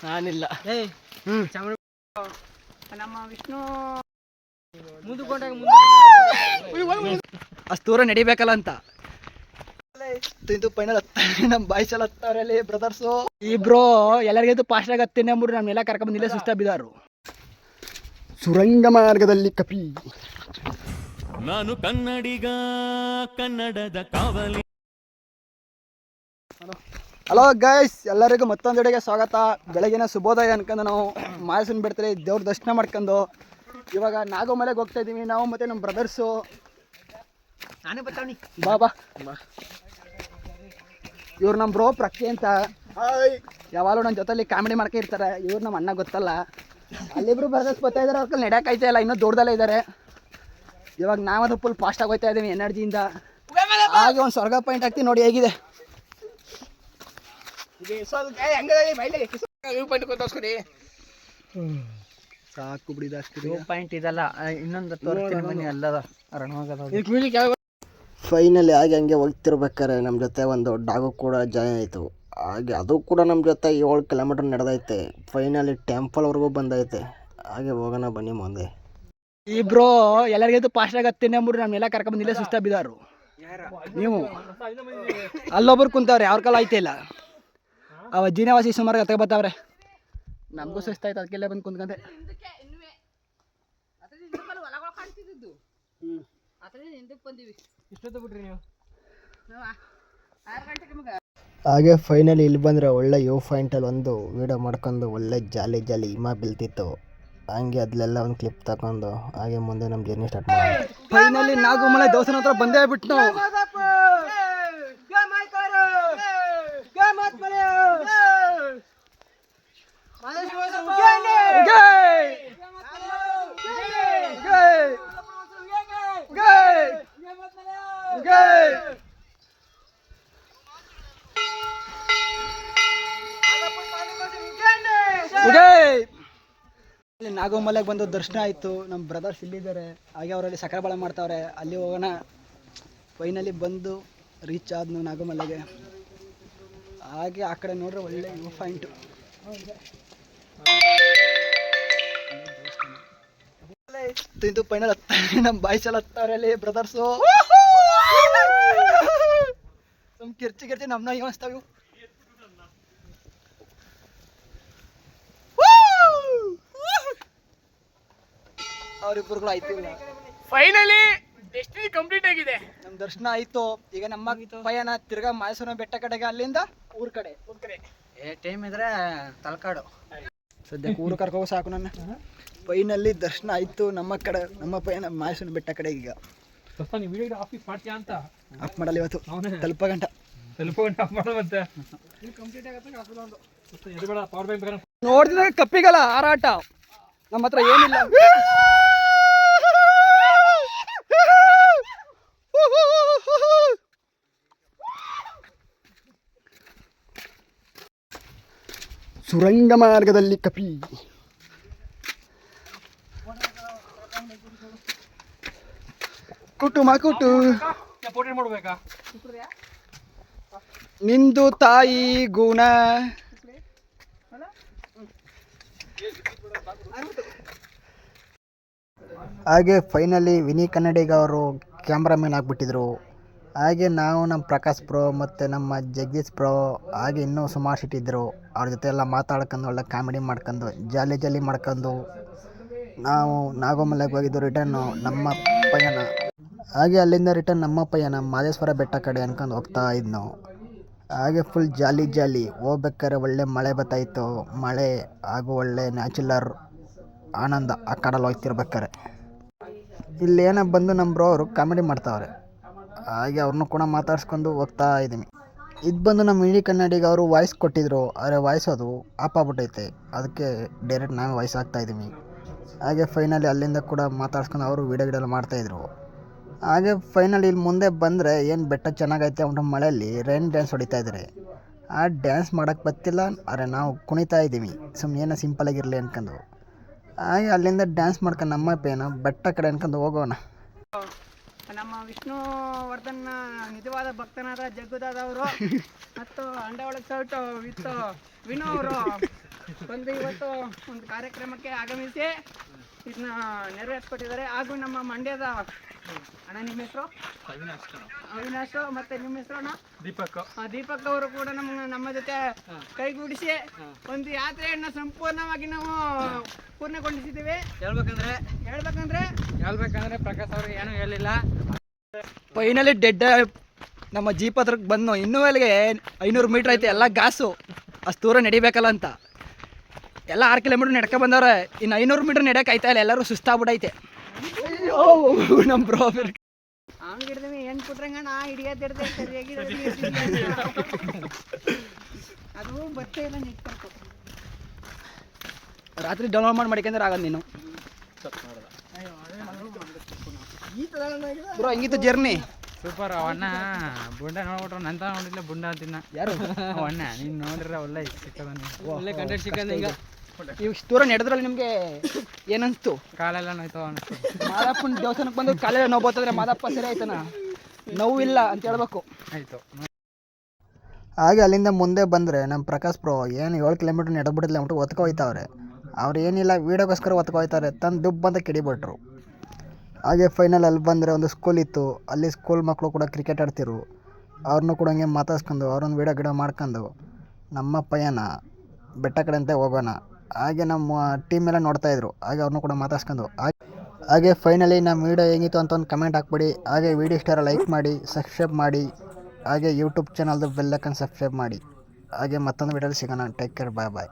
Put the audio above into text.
ನಾನಿಲ್ಲ. ನಮ್ಮ ವಿಷ್ಣು ಅಷ್ಟು ದೂರ ನಡಿಬೇಕಲ್ಲ ಅಂತ ಇದು ಫೈನಲ್ ನಮ್ಮ ಬಾಯ್ಸಲ್ಲಿ ಹತ್ತವ್ರಲ್ಲಿ ಬ್ರದರ್ಸು ಇಬ್ರು ಎಲ್ಲರಿಗಿಂತ ಫಾಸ್ಟ್ ಆಗಿ ಹತ್ತೀನಿ ಅಂದ್ಬಿಟ್ಟು ನಮ್ನೆಲ್ಲ ಕರ್ಕೊಂಡ್ ಬಂದಿಲ್ಲ ಸುಸ್ತ ಬಿದ್ದಾರು. ಸುರಂಗ ಮಾರ್ಗದಲ್ಲಿ ಕಪಿ ನಾನು ಕನ್ನಡಿಗ ಕನ್ನಡದ ಕಾವಲಿ. ಹಲೋ ಗೈಸ್, ಎಲ್ಲರಿಗೂ ಮತ್ತೊಂದೆಡೆಗೆ ಸ್ವಾಗತ. ಬೆಳಗಿನ ಶುಭೋದಯ ಅನ್ಕೊಂಡು ನಾವು ಮಾಯಸನ್ ಬಿಡ್ತೀವಿ, ದೇವ್ರ ದರ್ಶನ ಮಾಡ್ಕೊಂಡು ಇವಾಗ ನಾಗಮಲೆಗೆ ಹೋಗ್ತಾ ಇದ್ದೀವಿ ನಾವು ಮತ್ತೆ ನಮ್ಮ ಬ್ರದರ್ಸು. ನಾನೇ ಬರ್ತಾವಣಿ ಬಾ ಇವ್ರು ನಮ್ಮ ಬ್ರೋ ಪ್ರಕ್ಕಿ ಅಂತ ಯಾವಾಗಲೂ ನನ್ನ ಜೊತೆಲಿ ಕಾಮಿಡಿ ಮಾಡ್ಕೊ ಇರ್ತಾರೆ. ಇವ್ರು ನಮ್ಮ ಅಣ್ಣ ಗೊತ್ತಲ್ಲ. ಅಲ್ಲಿಬ್ರು ಬ್ರದರ್ಸ್ ಬರ್ತಾ ಇದ್ದಾರೆ, ಅವ್ರ ನಡೆಯೋಕ್ಕಾಯ್ತಾ ಇಲ್ಲ, ಇನ್ನೂ ದೊಡ್ಡದಲ್ಲೇ ಇದ್ದಾರೆ. ಇವಾಗ ನಾವದು ಫುಲ್ ಫಾಸ್ಟಾಗಿ ಹೋಗ್ತಾ ಇದ್ದೀವಿ ಎನರ್ಜಿಯಿಂದ. ಹಾಗೆ ಒಂದು ಸ್ವರ್ಗ ಪಾಯಿಂಟ್ ಆಗ್ತೀವಿ ನೋಡಿ ಹೇಗಿದೆ. ಸಾಕು ಬಿಡಿದ ಪಾಯಿಂಟ್ ಇದಲ್ಲ, ಇನ್ನೊಂದು ತೋರಿಸ್ತೀನಿ ಬನ್ನಿ. ಅಲ್ಲದ ಫೈನಲಿ ಹಾಗೆ ಹಂಗೆ ಹೋಗ್ತಿರ್ಬೇಕಾರೆ ನಮ್ಮ ಜೊತೆ ಒಂದು ಡಾಗು ಕೂಡ ಜಾಯಿನ್ ಆಯಿತು. ಹಾಗೆ ಅದು ಕೂಡ ನಮ್ಮ ಜೊತೆ 7 ಕಿಲೋಮೀಟ್ರ್ ನಡೆದೈತೆ. ಫೈನಲಿ ಟೆಂಪಲ್ವರೆಗೂ ಬಂದೈತೆ. ಹಾಗೆ ಹೋಗೋಣ ಬನ್ನಿ ಮುಂದೆ. ಇಬ್ರು ಎಲ್ಲರಿಗಿಂತ ಫಾಸ್ಟಾಗಿ ಹತ್ತೀನಿ ಅಂದ್ಬಿಟ್ಟು ನಮ್ನೆಲ್ಲ ಕರ್ಕೊಂಡ್ ಬಂದಿಲ್ಲ ಸುಸ್ತ ಬಿದ್ದಾರು. ನೀವು ಅಲ್ಲೊಬ್ರು ಕುಂತವ್ರೆ, ಅವ್ರ ಕಾಲ ಐತೆ ಇಲ್ಲ. ಅವ ಜೀನವಾಸಿ ಸುಮಾರು ಹತ್ತ ಬರ್ತಾವ್ರೆ. ನಮಗೂ ಸುಸ್ತಾಯ್ತು, ಅದಕ್ಕೆಲ್ಲ ಬಂದು ಕುಂತ್ಕೊಂಡೆ. ಹಾಗೆ ಫೈನಲಿ ಇಲ್ಲಿ ಬಂದರೆ ಒಳ್ಳೆ ಯೋ ಪಾಯಿಂಟಲ್ಲಿ ಒಂದು ವೀಡಿಯೋ ಮಾಡ್ಕೊಂಡು ಒಳ್ಳೆ ಜಾಲಿ ಹಿಮ ಬೀಳ್ತಿತ್ತು. ಹಂಗೆ ಅದಲ್ಲೆಲ್ಲ ಒಂದು ಕ್ಲಿಪ್ ತಗೊಂಡು ಹಾಗೆ ಮುಂದೆ ನಮ್ಮ ಜರ್ನಿ ಸ್ಟಾರ್ಟ್ ಮಾಡೋದು. ಫೈನಲಿ ನಾಗಮಲೆ ದೇವಸ್ಥಾನ ಹತ್ರ ಬಂದೇ ಬಿಟ್ಟು ನಾಗಮಲೆಗೆ ಬಂದು ದರ್ಶನ ಆಯಿತು. ನಮ್ಮ ಬ್ರದರ್ಸ್ ಇಲ್ಲಿದ್ದಾರೆ, ಹಾಗೆ ಅವರಲ್ಲಿ ಸಕ್ಕರೆ ಬಾಳೆ ಮಾಡ್ತಾವ್ರೆ. ಅಲ್ಲಿ ಹೋಗೋಣ. ಫೈನಲಿ ಬಂದು ರೀಚ್ ಆದ್ನು ನಾಗಮಲೆಗೆ. ಹಾಗೆ ಆ ಕಡೆ ನೋಡ್ರೆ ಒಳ್ಳೆ ವ್ಯೂ ಪಾಯಿಂಟು. ಇದು ಫೈನಲ್ ನಮ್ಮ ಬಾಯ್ಸಲ್ಲಿ ಹತ್ತವ್ರಲ್ಲಿ ಬ್ರದರ್ಸು ಕಿರ್ಚಿ ನಮ್ಮನ್ನ ಇವಸ್ತಾವು. ಅವ್ರಿಬ್ಬರುಗಳು ಆಯ್ತು. ಫೈನಲಿ ಡೆಸ್ಟಿನಿ ಕಂಪ್ಲೀಟ್ ಆಗಿದೆ. ನಮ್ಮ ದರ್ಶನ ಆಯ್ತು. ಈಗ ನಮ್ಮ ಪಯಣ ತಿರ್ಗಾ ಮೈಸೂರಿನ ಬೆಟ್ಟ ಕಡೆಗೆ, ಅಲ್ಲಿಂದ ಊರ್ ಕಡೆ. ಟೈಮ್ ಇದ್ರೆ ತಲಕಾಡು. ಸದ್ಯಕ್ಕೆ ಊರು ಕರ್ಕೋ ಸಾಕು ನನ್ನ. ಫೈನಲ್ಲಿ ದರ್ಶನ ಆಯ್ತು. ನಮ್ಮ ಪಯಣ ಮೈಸೂರಿನ ಬೆಟ್ಟ ಕಡೆ. ಈಗ ಆಫ್ ಮಾಡಲ್ಲ ಇವತ್ತು, ತಲುಪ ಗಂಟ ನೋಡಿದ್ರೆ ಕಪ್ಪಿಗಲ್ಲ ಹಾರಾಟ. ನಮ್ಮ ಹತ್ರ ಏನಿಲ್ಲ. ಸುರಂಗ ಮಾರ್ಗದಲ್ಲಿ ಕಪಿ ಕುಟುಂಬ ನಿಂದು ತಾಯಿ ಗುಣ. ಹಾಗೆ ಫೈನಲಿ ವಿನಿ ಕನ್ನಡಿಗ ಅವರು ಕ್ಯಾಮ್ರಾಮನ್ ಆಗಿಬಿಟ್ಟಿದ್ರು. ಹಾಗೆ ನಾವು ನಮ್ಮ ಪ್ರಕಾಶ್ ಬ್ರೋ ಮತ್ತು ನಮ್ಮ ಜಗದೀಶ್ ಬ್ರೋ ಹಾಗೆ ಇನ್ನೂ ಸುಮಾರು ಸಿಟ್ಟಿದ್ರು. ಅವ್ರ ಜೊತೆ ಎಲ್ಲ ಮಾತಾಡ್ಕೊಂಡು ಒಳ್ಳೆ ಕಾಮಿಡಿ ಮಾಡ್ಕೊಂಡು ಜಾಲಿ ಮಾಡ್ಕೊಂಡು ನಾವು ನಾಗಮಲೆಗೆ ಹೋಗಿದ್ದು. ರಿಟರ್ನು ನಮ್ಮ ಪಯಣ. ಹಾಗೆ ಅಲ್ಲಿಂದ ರಿಟರ್ನ್ ನಮ್ಮ ಪಯಣ ಮಾದೇಶ್ವರ ಬೆಟ್ಟ ಕಡೆ ಅನ್ಕೊಂಡು ಹೋಗ್ತಾ ಇದ್ನು. ಹಾಗೆ ಫುಲ್ ಜಾಲಿ ಹೋಗ್ಬೇಕಾದ್ರೆ ಒಳ್ಳೆ ಮಳೆ ಬರ್ತಾಯಿತ್ತು. ಮಳೆ ಹಾಗೂ ಒಳ್ಳೆ ನ್ಯಾಚುರಲ್ ಆನಂದ ಆ ಕಡಲ್ಲಿ ಹೋಗ್ತಿರ್ಬೇಕಾರೆ. ಇಲ್ಲೇನೋ ಬಂದು ನಮ್ಮ ಬ್ರೋ ಅವರು ಕಾಮಿಡಿ ಮಾಡ್ತಾವ್ರೆ. ಹಾಗೆ ಅವ್ರನ್ನೂ ಕೂಡ ಮಾತಾಡ್ಸ್ಕೊಂಡು ಹೋಗ್ತಾ ಇದ್ದೀನಿ. ಇದು ಬಂದು ನಮ್ಮ ಇಡೀ ಕನ್ನಡಿಗ ಅವರು ವಾಯ್ಸ್ ಕೊಟ್ಟಿದ್ರು, ಆದರೆ ವಾಯ್ಸ್ ಅದು ಆಫ್ ಆಗ್ಬಿಟ್ಟೈತೆ. ಅದಕ್ಕೆ ಡೈರೆಕ್ಟ್ ನಾವೇ ವಾಯ್ಸ್ ಹಾಕ್ತಾಯಿದ್ದೀವಿ. ಹಾಗೆ ಫೈನಲಿ ಅಲ್ಲಿಂದ ಕೂಡ ಮಾತಾಡ್ಸ್ಕೊಂಡು ಅವರು ವೀಡಿಯೋ ಮಾಡ್ತಾಯಿದ್ರು. ಹಾಗೆ ಫೈನಲಿ ಇಲ್ಲಿ ಮುಂದೆ ಬಂದರೆ ಏನು ಬೆಟ್ಟ ಚೆನ್ನಾಗೈತೆ ಅಂದ್ಬಿಟ್ಟು ಮಳೆಯಲ್ಲಿ ರೈನ್ ಡ್ಯಾನ್ಸ್ ಹೊಡಿತಾಯಿದ್ದಾರೆ. ಆ ಡ್ಯಾನ್ಸ್ ಮಾಡೋಕ್ಕೆ ಬರ್ತಿಲ್ಲ, ಆದರೆ ನಾವು ಕುಣಿತಾ ಇದ್ದೀವಿ ಸುಮ್ಮನೆ ಏನೋ ಸಿಂಪಲಾಗಿರಲಿ ಅನ್ಕೊಂಡು. ಹಾಗೆ ಅಲ್ಲಿಂದ ಡ್ಯಾನ್ಸ್ ಮಾಡ್ಕೊಂಡು ನಮ್ಮ ಪೇನ ಬೆಟ್ಟ ಕಡೆ ಅನ್ಕೊಂಡು ಹೋಗೋಣ. ನಮ್ಮ ವಿಷ್ಣುವರ್ಧನ್ನ ನಿಜವಾದ ಭಕ್ತನಾದ ಜಗ್ಗುದಾದ ಅವರು ಮತ್ತು ಅಂಡಾವಳ ಸೌಟ್ ವಿತ್ ವಿನೋ ಅವರು ಬಂದು ಇವತ್ತು ಒಂದು ಕಾರ್ಯಕ್ರಮಕ್ಕೆ ಆಗಮಿಸಿ ಇದನ್ನ ನೆರವೇರಿಸ್ಕೊಟ್ಟಿದ್ದಾರೆ. ಹಾಗೂ ನಮ್ಮ ಮಂಡ್ಯದ ಅಣ್ಣ, ನಿಮ್ಮ ಹೆಸರು? ಅವಿನಾಶ್. ಮತ್ತೆ ನಿಮ್ಮ ಹೆಸರು ಅಣ್ಣ? ದೀಪಕ್ ಅವರು ಕೂಡ ನಮ್ಮ ಜೊತೆ ಕೈಗೂಡಿಸಿ ಒಂದು ಯಾತ್ರೆಯನ್ನ ಸಂಪೂರ್ಣವಾಗಿ ನಾವು ಪೂರ್ಣಗೊಳಿಸಿದ್ದೀವಿ. ಹೇಳ್ಬೇಕಂದ್ರೆ ಪ್ರಕಾಶ್ ಅವ್ರಿಗೆ ಏನೂ ಹೇಳಿಲ್ಲ. ಫೈನಲಿ ಡೆಡ್ ನಮ್ಮ ಜೀಪ್ ಹತ್ರಕ್ಕೆ ಬಂದು ಇನ್ನೂ ಅಲ್ಲಿಗೆ 500 ಮೀಟ್ರ್ ಐತೆ, ಎಲ್ಲ ಗಾಸು ಅಷ್ಟು ದೂರ ನಡಿಬೇಕಲ್ಲ ಅಂತ ಎಲ್ಲ 6 ಕಿಲೋಮೀಟ್ರ್ ನಡ್ಕೊ ಬಂದವ್ರೆ. ಇನ್ನು 500 ಮೀಟ್ರ್ ನಡ್ಯಕ್ಕೆ ಆಯ್ತಾ ಇಲ್ಲ, ಎಲ್ಲರೂ ಸುಸ್ತಾಗ್ಬಿಟ್ಟೈತೆ. ನಮ್ಮ ಬ್ರೋ ಅವ್ನು ಹಿಡ್ದೀವಿ ಏನು ಕುಟ್ರಂಗಣ್ಣ ಹಿಡಿಯೋದಿಡ್ದೆ ಸರಿಯಾಗಿ ಅದು ಬಟ್ಟೆ ಎಲ್ಲ ನಿಂತ್ಕೊಂಡು ರಾತ್ರಿ ಡೌನ್ಲೋಡ್ ಮಾಡಿಕೊಂಡ್ರೆ ಆಗಲ್ಲ ನೀನು ಬ್ರೋ. ಹೆಂಗಿತ್ತು ಜರ್ನಿ? ಸೂಪರ್. ಅವಣ್ಣ ಬುಂಡ ನೋಡ್ಬಿಟ್ರು, ನಂತ ನೋಡಿಲ್ಲ ಬುಂಡ ಅಂತಿನ್ನ. ಯಾರು ಅವಣ್ಣ ನೀನು ನೋಡಿದ್ರೆ ಒಳ್ಳೆ ಒಳ್ಳೆ ಕಂಟೆಂಟ್ ಸಿಕ್ಕಂದ. ಈಗ ಇಷ್ಟು ದೂರ ನಡೆದ್ರಲ್ಲಿ ನಿಮಗೆ ಏನನ್ಸ್ತು? ಕಾಲೆಲ್ಲ ನೋಯ್ತಾವ ಅನಿಸ್ತು. ಮಾದಪ್ಪನ ದೇವಸ್ಥಾನಕ್ಕೆ ಬಂದು ಕಾಲೆಲ್ಲ ನೋವು ಬರ್ತದ್ರೆ ಮಾದಪ್ಪ ಸರಿ ಆಯ್ತಾನ, ನೋವಿಲ್ಲ ಅಂತ ಹೇಳ್ಬೇಕು. ಆಯಿತು. ಹಾಗೆ ಅಲ್ಲಿಂದ ಮುಂದೆ ಬಂದರೆ ನಮ್ಮ ಪ್ರಕಾಶ್ ಪ್ರೋ ಏನು 7 ಕಿಲೋಮೀಟ್ರ್ ನಡೆದ್ಬಿಟ್ಟಿಲ್ಲ ಅಂದ್ಬಿಟ್ಟು ಒತ್ಕೊ ಹೋಯ್ತಾವ್ರೆ. ಅವ್ರು ಏನಿಲ್ಲ ವೀಡಿಯೋಗೋಸ್ಕರ ಒತ್ಕೊ ಹೋಯ್ತಾರೆ, ತಂದು ದುಬ್ಬ ಅಂತ ಕಿಡಿಬಿಟ್ರು. ಹಾಗೆ ಫೈನಲ್ ಅಲ್ಲಿ ಬಂದರೆ ಒಂದು ಸ್ಕೂಲ್ ಇತ್ತು, ಅಲ್ಲಿ ಸ್ಕೂಲ್ ಮಕ್ಕಳು ಕೂಡ ಕ್ರಿಕೆಟ್ ಆಡ್ತಿರು. ಅವ್ರನ್ನೂ ಕೂಡ ಹಂಗೆ ಮಾತಾಡ್ಸ್ಕೊಂಡು ಅವ್ರನ್ನ ವೀಡಿಯೋ ಮಾಡ್ಕೊಂಡು ನಮ್ಮ ಪಯ್ಯನ ಬೆಟ್ಟ ಕಡೆ ಅಂತ ಹೋಗೋಣ. ಹಾಗೆ ನಮ್ಮ ಟೀಮ್ ಎಲ್ಲ ನೋಡ್ತಾಯಿದ್ರು, ಹಾಗೆ ಅವ್ರನ್ನೂ ಕೂಡ ಮಾತಾಡ್ಸ್ಕೊಂಡು ಹಾಗೆ ಫೈನಲಿ ನಮ್ಮ ವೀಡಿಯೋ ಹೆಂಗಿತ್ತು ಅಂತ ಒಂದು ಕಮೆಂಟ್ ಹಾಕ್ಬಿಡಿ. ಹಾಗೆ ವೀಡಿಯೋ ಇಷ್ಟ ಲೈಕ್ ಮಾಡಿ, ಸಬ್ಸ್ಕ್ರೈಬ್ ಮಾಡಿ, ಹಾಗೆ ಯೂಟ್ಯೂಬ್ ಚಾನಲ್ದು ಬೆಲ್ ಐಕಾನ್ ಸಬ್ಸ್ಕ್ರೈಬ್ ಮಾಡಿ. ಹಾಗೆ ಮತ್ತೊಂದು ವೀಡಿಯೋಲಿ ಸಿಗೋಣ. ಟೇಕ್ ಕೇರ್, ಬಾಯ್ ಬಾಯ್.